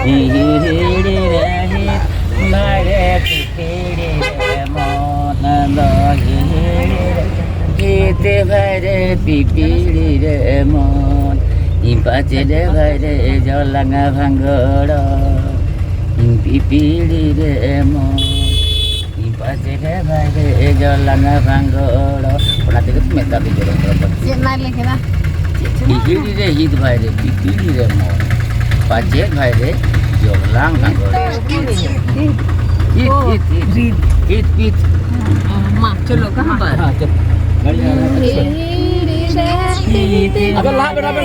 Hiri rahit bare pipiri mon do hiri bare pipiri mon impace de bare jolanga bhangoro pipiri mon impace de bare jolanga bhangoro ona tege meta de joro Cik naik lagi dah. hiri re hit bare pipiri mon pace bare jolang bhangoro hit Mak, चलो कहाँ पर? अब ला बराबर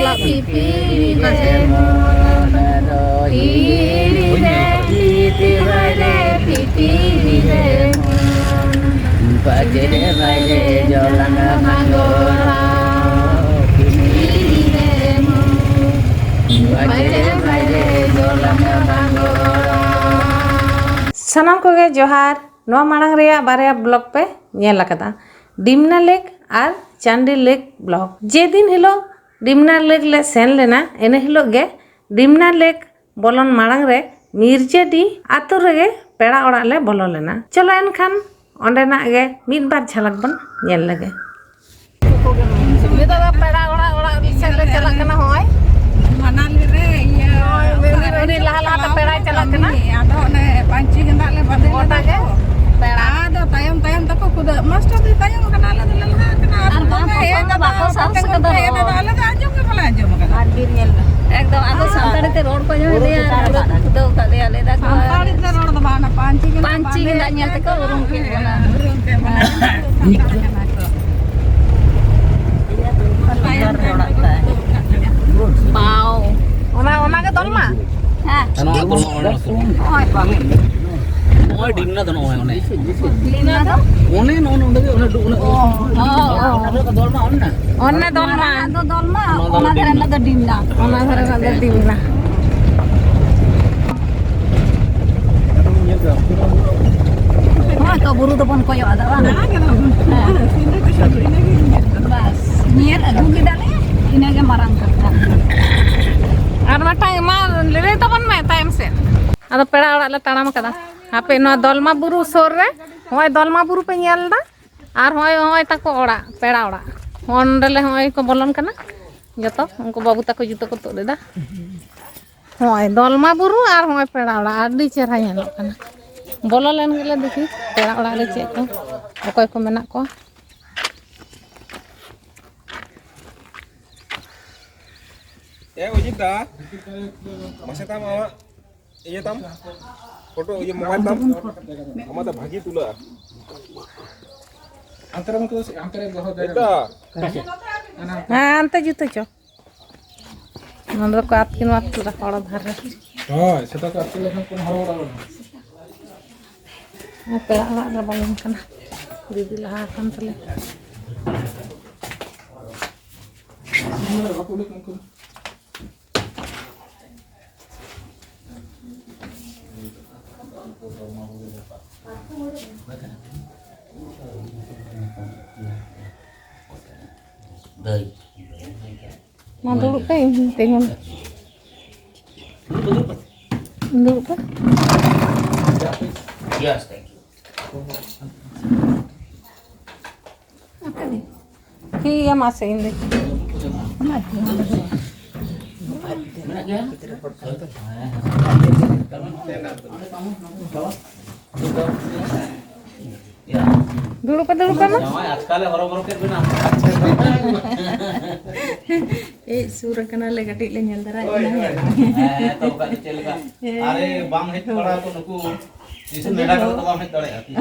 Pajere baile jolanga bhangora Pajere baile jolanga bhangora सानाम Koge जोहार नवा मांग रे बारे ब्लॉग पे नेल कदा डिमना लेक और चांडी लेक ब्लॉग जे दिन हिलो डिमना लेक ले सेन लेना एने हिलो गे डिमना लेक बोलन मांग रे मिर्जाडी आतो रे पेड़ा ओड़ा ले बोलो लेना चलो एनखान ओंडेना गे मिद बार झलक बन नेल लगे Kita dah peda orang bisa jalan kena hoy. Mana lire iya. Ini lah tak peda jalan kena. Ada ne panci kena le badai. Kota ke? Peda. Ada tayam tako kuda. Master di tayam kena le lah kena. Ada bako sab sekadar. Ada le aja ke malah aja makan. Adbir nyel. एकदम आतो संताड़ी ते road पे जो दिया खुदो कदे आले दा Santai di road tu mana panci kena. Panchi के दानिया तक urung के बोला Urung ke mana. पाओ ओना के तलमा हां Ano ako ओय पा Oy dimna dono oy one Leena तो one no no one one ono ka dolma onna ओन्ने तलमा तो तलमा ओना करे ना तो डिमना ओना करे ना तो डिमना तो buru तो pun koyo ada lah bas niat aduh kita nih ini aja marang kan और टाइम ले तो बन में टाइम से अद पेड़ा ओड़ा ले ताड़ाम कदा हापे नो दलमा बुरु सोर रे होय दलमा बुरु पे नेलदा और होय होय ताको ओड़ा पेड़ा ओड़ा ओंडले होय को बोलन कना जतो उनको बाबू ताको जुतो को तोलेदा होय दलमा बुरु और होय पेड़ा ओड़ा आडी चेहरा नेलो कना बोलो लेन गेले देखी पेड़ा ओड़ा रे चे को अकोय को मेना को Ujib dah. Masa tam awak iya tam foto iya mobile tam ama ta bhagi tula antara mungkin antara bahasa eta हां अंत जुतो चो नंदर को आत किन वात रा ओड़ा धार रे oh seto ka atile kan pun horo पेड़ा ओड़ा रे बोलन कना दीदी लहा kan तले Đời Mau duduk pe tengok. Duduk pe. Yes, thank you. Iya masih ini. Ya. Duduk pe duduk pe na. आजकाल हरो के बिना Surah kena le gatik le nyal dara. तो कल चलेगा अरे बांग हेट पड़ा तो नुकु जिसे मेरा कर तो बांग हेट दड़े आती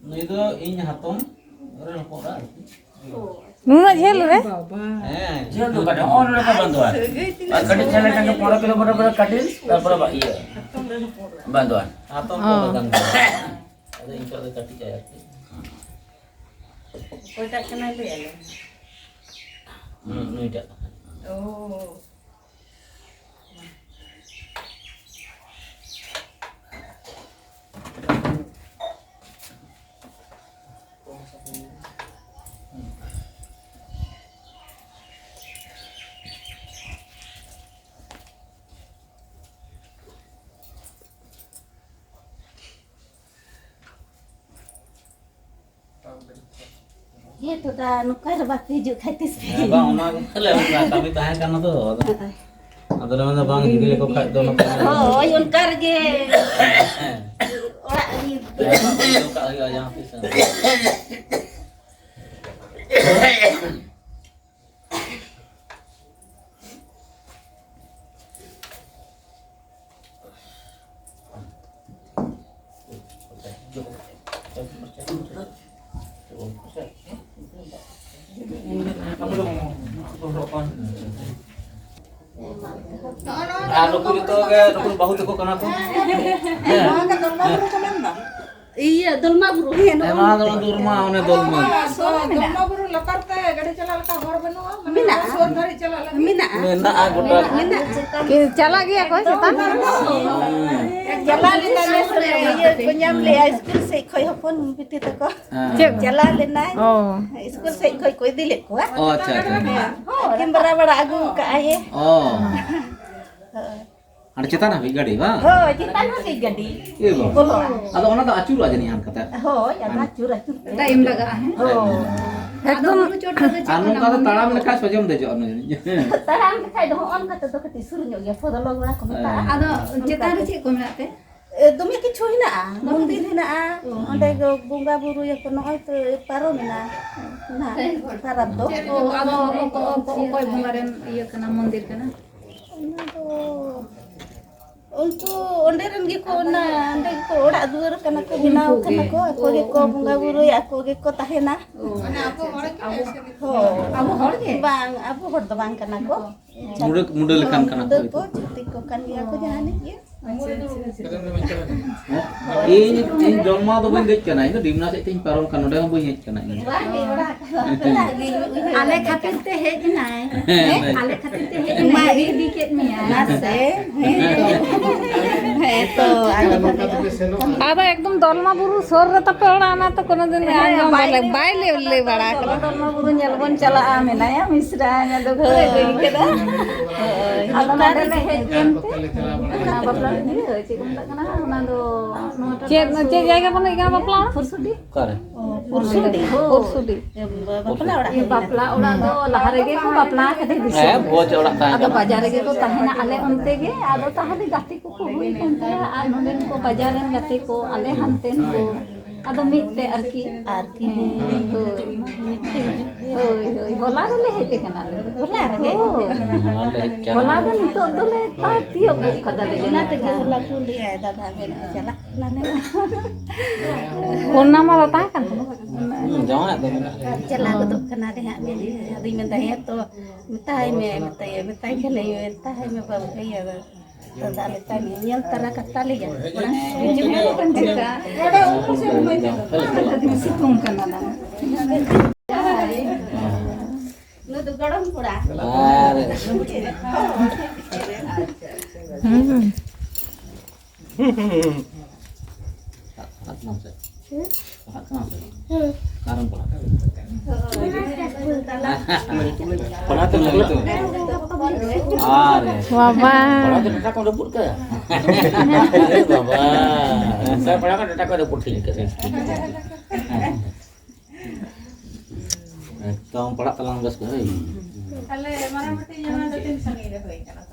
नहीं तो इन हाथों अरे नपोरा Nuna jel re. जेल तो काटे और रे का बंदवान और कटी चले के 15 किलो बराबर काटे तारपर ये बंदवान हाथों को गंगा अरे इनका तो काटी जाए koy tak kena le नहीं जा oh Iya tuh dah nukar bakti juk kaitis. Bang, ona kami tahan kan tuh. Ada mana bang jadi kok kat dono kan. Oh, unkar ge. Ora ni. Kak lagi ayam pisang. Anu itu ke rukun bahu itu kana tuh. Iya, dolma buru. Emang kalau di rumah one dolma. dolma buru lakar teh gadi chala ka hor banua mina sor gadi chala la Mina. Mena agoda. चला गया कोई सेता Jala lina ne sore ye kunyam le school se khoi hopon biti tako. Jala lina. oh School se khoi koi dile ko. Oh, acha acha. Kim bara agu ka aye. Oh. Ada cetan apa gadi, Bang? Ho, kita no ke gadi. Iya, Bang. Bolo. Atau ona tak acur aja nih kata. Ho, ya racur. time laga Ho. एकदम Anu kata talam lekas pajam deh jono. Tarang kai do on kata to kati suru nyo ya fodo lo gora ko ta. ado chetan re che ko menate Dumi kichu hina, mundil hina. Onde go bunga buru ya kono oi to paro mina. Nah, parab do. ado koy bungaren iya kana mandir kana Untuk onde ren gi ko na, onde ko ora duar kana ko binaw kana ko ako gi ko bunga buru ya ako gi ko tahena. Ho, abo hor ge bang, abu hor do bang kana ko. Muda lekan kana Muda ko cuti ko kan ya ko jahani ya. Ini dolma tuh bang dek kana itu dimna sih ting paron kan udah bang hej kana ini. Wah, ora. ale khatir te hej nai ale khatir te hej nai di ket mia Nase, itu आधा एकदम दलमा बुरु सोर रे तपे ओड़ा ना तो कोनो दिन आंगम बोले बाइले ले बड़ा कर dolma buru nyalbon chala amena ya misra nya do ghore gei keda. ado nade le hej kente na bapla ni hoy che kumta kana na do चे जाएगा बने इका बपला Fursudi. Kare. Fursudi. पुरसुडी Bapla ora. bapla ora do lahare ge ko bapla kate dis Buat orang tahan. ado bajar ge ko tahena ale onte ge ado tahade gati ko ko hui konte ar nonden ko bajaren gati ko ale hanten ko ado mitte arki Arki. hoy hola le hete kana Hola re. hola do nito do le ta tio ko kada le Na te hola kuli ya dada ben chala. Nane. कोना मा बता kan Jangan ada. Chala ko to kana re ha ben adi menta ya to mitai me mitai khale mitai me ba kai ya. Tanda le tani nyal tara katali ya. situng kana na Lu tu garam pura. Are. Kenapa sih? Kenapa sih? Karang pula. Pernah tuh itu. Are. Baba Pernah tuh tak kau dapur ke? Baba. Saya pernah kan tak kau dapur sini ke sini. Kau pernah telang gas ke? ale mara mati jana do tin sangi re hoy kana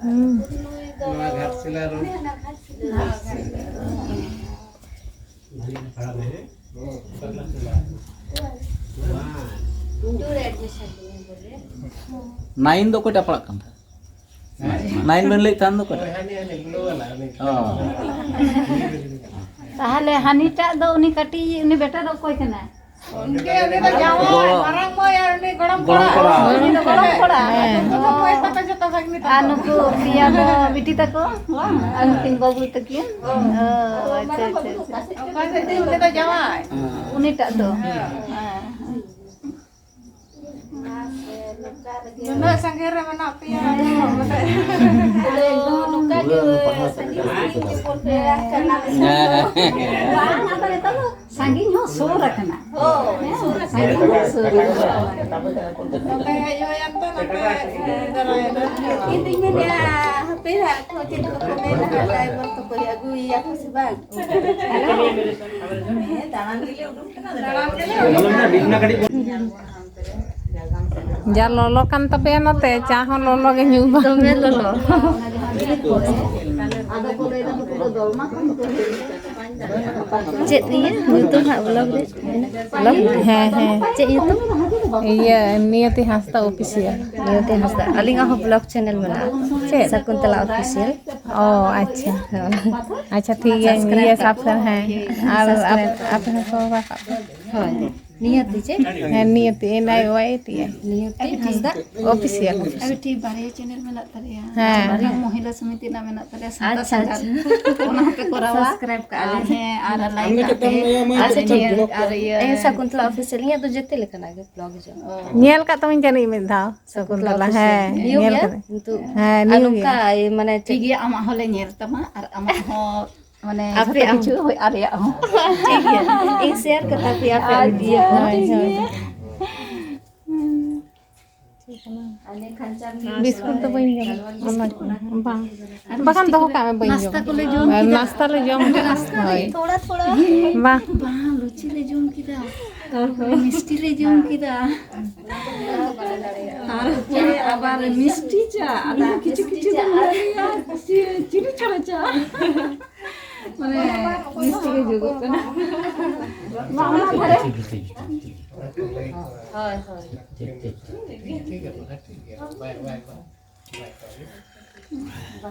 Nine tuh kau dapat kan? Nine menlik tan tuh kau. Oh. tahale hanita do uni kati uni beta do koy kana Unke ane to jawa marang mo ya ane goram Goram kora. Ane to goram kora. to koy ta jota sagni anu ko dia do biti tako anu tin babu takin acha acha Ka se ti ane to jawa. uni ta do Nuna sanggera mana pia. luka ge sangging ho sora kana sangging ho sora Kaya yo yan to na Hindi mo niya pira ko tin ko may nakalay mo to ko agui ako si bang. Dalang gili udah dalang gili. Belum ada di kadi. जा लolo kan tapi nate cha hon lolo ge nyu ba Dome lolo. Ada ko lay na ko dolma kan ko Cek iya, YouTube hak vlog deh. Vlog? he he Cek YouTube. iya Niyati Hasda official Niyati Hasda. Aling aku vlog channel mana? Cek? Sakuntala official. oh अच्छा अच्छा ठीक है ये subscribe है और आप को Hoi. Niyati cek. Niyati NIYT है Niyati Hasda. official Abi ti bare channel mena tariya. हाँ Bare mahila samiti na mena tariya santa Acha acha. ona pe korawa. Subscribe ka ale. He ara like ka. Acha ठीक है. Ara ya. Sakuntala official nya तो जते लेकर आगे vlog जो. nyel kat temen jani mid dhao Sakuntala है New nyel ya? kat Untuk हाँ new anu ya ka mana Ti cek. gi ama hole nyer tama ar ama ho mane Apri jhoto am. kichu hoi ar ya ho. ठीक है. एक share ke tapi apa video. Ane kancar biskut तो बन जम bang bahkan doh kami बन जम Nasta ko le jom नाश्ता ले जम होय थोड़ा थोड़ा. bang bang luchi le jom kida. Misti le jom kida. Ar pore abar misti cha ada kichu kichu ya chiri chara cha. Mane misti ke jogo kana. Mama dhare Hoi hoi.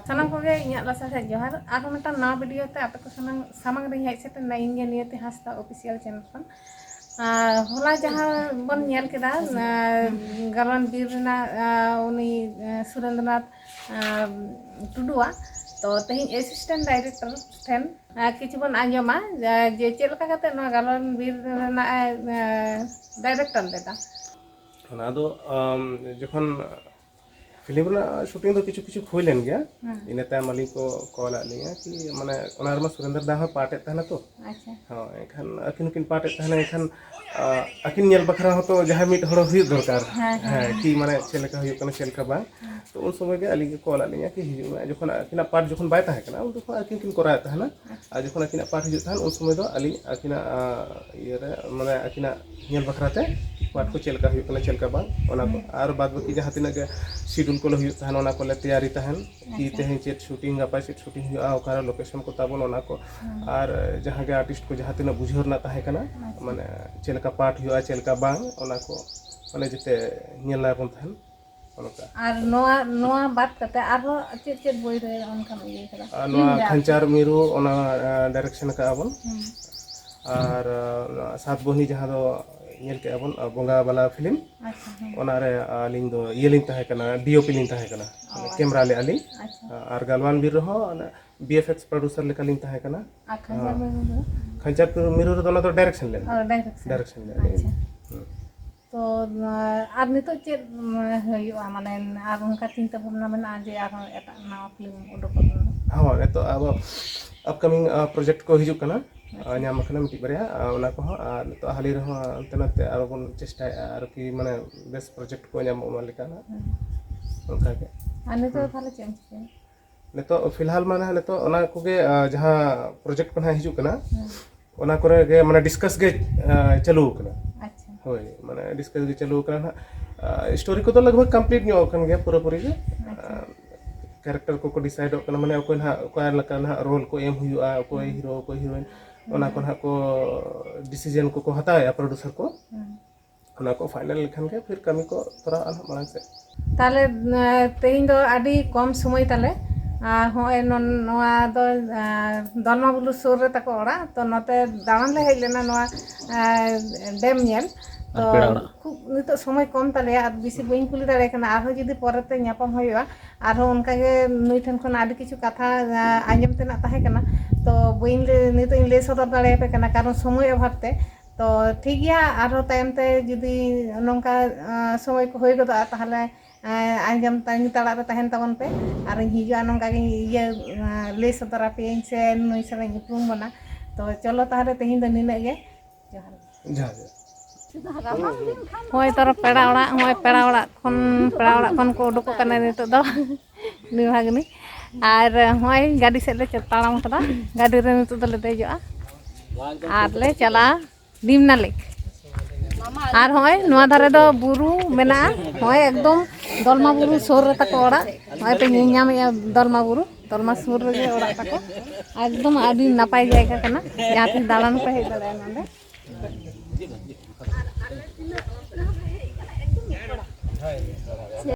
sanang ko ge inya rasa se johar aro meta na video te ape ko sanang samang ring hej sete naing ge Niyati Hasda official channel kon hola jahan bon nyel keda galon bir na uni Surendranath Tudua तो तेहिं assistant director ठेन किछु बन आंजमा जे चेल का कते no galon bir na director लेता ᱚᱱᱟ ᱫᱚ ᱡᱚᱠᱷᱚᱱ ᱯᱷᱤᱞᱤᱢ ᱨᱮᱱᱟᱜ ᱥᱩᱴᱤᱝ ᱫᱚ ᱠᱤᱪᱷᱩ ᱠᱤᱪᱷᱩ ᱦᱩᱭ ᱞᱮᱱ ᱜᱮᱭᱟ ᱤᱱᱟᱹ ᱛᱟᱭᱚᱢ ᱟᱹᱞᱤᱧ ᱠᱚ ᱠᱚᱞ ᱟᱫ ᱞᱤᱧᱟ ᱠᱤ ᱢᱟᱱᱮ ᱚᱱᱟ ᱨᱮᱢᱟ ᱥᱩᱨᱮᱱᱫᱨᱚ ᱫᱟ ᱦᱚᱸ ᱯᱟᱴ ᱮᱫ ᱛᱟᱦᱮᱱᱟ ᱛᱚ अच्छा ᱦᱚᱸ ᱮᱱᱠᱷᱟᱱ ᱟᱹᱠᱤᱱ ᱦᱚᱸᱠᱤᱱ ᱯᱟᱴ ᱮᱫ ᱛᱟᱦᱮᱱᱟ ᱮᱱᱠᱷᱟन ᱟᱹᱠᱤᱱ ᱧᱮᱞ ᱵᱟᱠᱷᱨᱟ ᱦᱚᱸᱛᱚ ᱡᱟᱦᱟᱸᱭ ᱢᱤᱫ ᱦᱚᱲ ᱦᱩᱭᱩᱜ ᱫᱚᱨᱠᱟর ᱦᱮᱸ ᱠᱤ ᱢᱟᱱᱮ ᱪᱮᱫ ᱞᱮᱠᱟ ᱦᱩᱭᱩᱜ ᱠᱟᱱᱟ ᱪᱮᱫ ᱞᱮᱠᱟ ᱵᱟᱝ ᱛᱚ ᱩᱱ ᱥᱚᱢᱚᱭ ᱜᱮ ᱟᱹᱞᱤᱧ ᱜᱮ ᱠᱚᱞ ᱟᱫ ᱞᱤᱧᱟ ᱠᱤ ᱦᱤᱡᱩᱜ ᱢᱮ ᱡᱚᱠᱷᱚᱱ ᱟᱹᱠᱤᱱᱟᱜ ᱯᱟᱴ ᱡᱚᱠᱷᱚᱱ ᱵᱟᱭ ᱛᱟᱦᱮᱸ ᱠᱟᱱᱟ ᱩᱱ ᱡᱚᱠᱷᱚᱱ ᱟᱹᱠᱤᱱ ᱠᱤᱱ ᱠᱚᱨᱟᱣᱮᱫ ᱛᱟᱦᱮᱱᱟ ᱟᱨ ᱡᱚᱠᱷᱚᱱ ᱟᱹᱠᱤᱱᱟᱜ ᱯᱟᱴ ᱦᱤᱡᱩᱜ ᱛᱟᱦᱮᱱ ᱩᱱ ᱥᱚᱢᱚᱭ ᱫᱚ ᱟᱹᱞᱤᱧ ᱟᱹᱠᱤᱱᱟᱜ ᱤᱭᱟᱹᱨᱮ ᱢᱟᱱᱮ ᱟᱹᱠᱤᱱᱟᱜ ᱧᱮᱞ ᱵᱟᱠᱷᱨᱟᱛᱮ पार्ट को चलका हुई कना चलका बांग ओना को आर बाद बाकी जहां तिना के शेड्यूल को हुई तहन ओना को ले तैयारी तहन की तेहे चेत शूटिंग गपा चेत शूटिंग हुआ ओकार लोकेशन को ताबन ओना को आर जहां के आर्टिस्ट को जहां तिना बुझर ना ताहे कना माने चलका पार्ट हुआ चलका बांग ओना को माने जते नेला बन तहन ओनका आर नोआ नोआ बात करते आरो चेत चेत बोई रे उनका इये करा नोआ खंचार मिरु ओना डायरेक्शन का आबन आर सात बहनी जहां दो ñel ke abon bonga bala film onare aling do yeling tahe kana DOP ling tahe kana camera le ali ar galwan bir ho BFX producer le kaling tahe kana khanjar miru do na to direction le direction le तो are नितो चेत हयो माने are उनका चिंता भावना में आज are एटा नवा फिल्म उडुक हां एतो अब अपकमिंग प्रोजेक्ट को हिजु kana ᱧᱟᱢ ᱟᱠᱟᱱᱟ ᱢᱤᱫᱴᱤᱡ ᱵᱟᱨᱭᱟ ᱚᱱᱟ ᱠᱚᱦᱚᱸ ᱟᱨ ᱱᱤᱛᱚᱜ ᱦᱟᱹᱞᱤ ᱨᱮᱦᱚᱸ ᱦᱟᱱᱛᱮ ᱱᱟᱛᱮ ᱟᱨᱚ ᱵᱚᱱ ᱪᱮᱥᱴᱟᱭᱮᱫᱼᱟ ᱟᱨᱠᱤ ᱢᱟᱱᱮ ᱵᱮᱥ ᱯᱨᱚᱡᱮᱠᱴ ᱠᱚ ᱧᱟᱢᱚᱜ ᱢᱟ ᱞᱮᱠᱟᱱᱟᱜ ᱚᱱᱠᱟᱜᱮ ᱟᱨ ᱱᱤᱛᱚᱜ ᱛᱟᱦᱞᱮ ᱪᱮᱫ ᱮᱢ ᱪᱤᱠᱟᱹᱭᱟ ᱱᱤᱛᱚᱜ ᱯᱷᱤᱞᱦᱟᱞ ᱢᱟᱱᱮ ᱱᱤᱛᱚᱜ ᱚᱱᱟ ᱠᱚᱜᱮ ᱡᱟᱦᱟᱸ ᱯᱨᱚᱡᱮᱠᱴ ᱠᱚ ᱱᱟᱦᱟᱜ ᱦᱤᱡᱩᱜ ᱠᱟᱱᱟ ᱚᱱᱟ ᱠᱚᱨᱮ ᱜᱮ ᱢᱟᱱᱮ ᱰᱤᱥᱠᱟᱥ ᱜᱮ ᱪᱟᱹᱞᱩ ᱟᱠᱟᱱᱟ अच्छा ᱦᱳᱭ ᱢᱟᱱᱮ ᱰᱤᱥᱠᱟᱥ ᱜᱮ ᱪᱟᱹᱞᱩ ᱟᱠᱟᱱᱟ ᱱᱟᱦᱟᱜ ᱥᱴᱳᱨᱤ ᱠᱚᱫᱚ ᱞᱟᱜᱽᱵᱷᱟᱜᱽ ᱠᱚᱢᱯᱞᱤᱴ ᱧᱚᱜ ᱟᱠᱟᱱ ᱜᱮᱭᱟ ᱯᱩᱨᱟᱹᱯᱩᱨᱤ ᱜᱮ कैरेक्टर को डिसाइडोग करना माने अकोय ना अकोय लका ना रोल को एम हुआ अकोय हीरो अकोय हीरोइन ओना को ना को डिसीजन को हताया प्रोड्यूसर को ओना को फाइनल लिखन के फिर कमी को थोड़ा अन मांग से ताले तेहिं दो आडी कम समय ताले होय नोआ दो दलमा बुलु सोर रे ताको ओड़ा तो नते दावन ले हेज लेना नोआ डेम नेल तो खूब नितो समय कम ताले आर बेसी बइन कुली दाड़े कना आरो जदी परते न्यापम होयवा आरो उनका गे नुई ठन खन आडी किछु कथा आंजम तेना ताहे कना तो बइन ले नितो इन ले सदर दाड़े पे कना कारण समय अभावते तो ठीक गया आरो टाइम ते जदी नोंका समय को होय गदा ताहले आंजम तांगी ताड़ा रे ताहेन ताबन पे आर हिजुआ नोंका गे ये ले सदरा पे से नुई सले उपरुम बना तो चलो ताहले तेहिं द निने गे जहां होय तर पेड़ा ओड़ा खन को उडुक कने नितो दो निभागनी आर होय गाड़ी से ले ताड़ाम कदा गाड़ी रे नितो दले देजोआ आर ले चला दीमना लेक আর হয় নোয়া ধারে দ বুরু মেনা হয় একদম দলমা বুরু সোর রে তাকো ওড়া হয় পে নিয়াম দলমা বুরু দলমা সোর রে ওড়া তাকো একদম আদি নাপাই জায়গা কানা যাতে দালান পে হে দাঁড়ায় নন্দে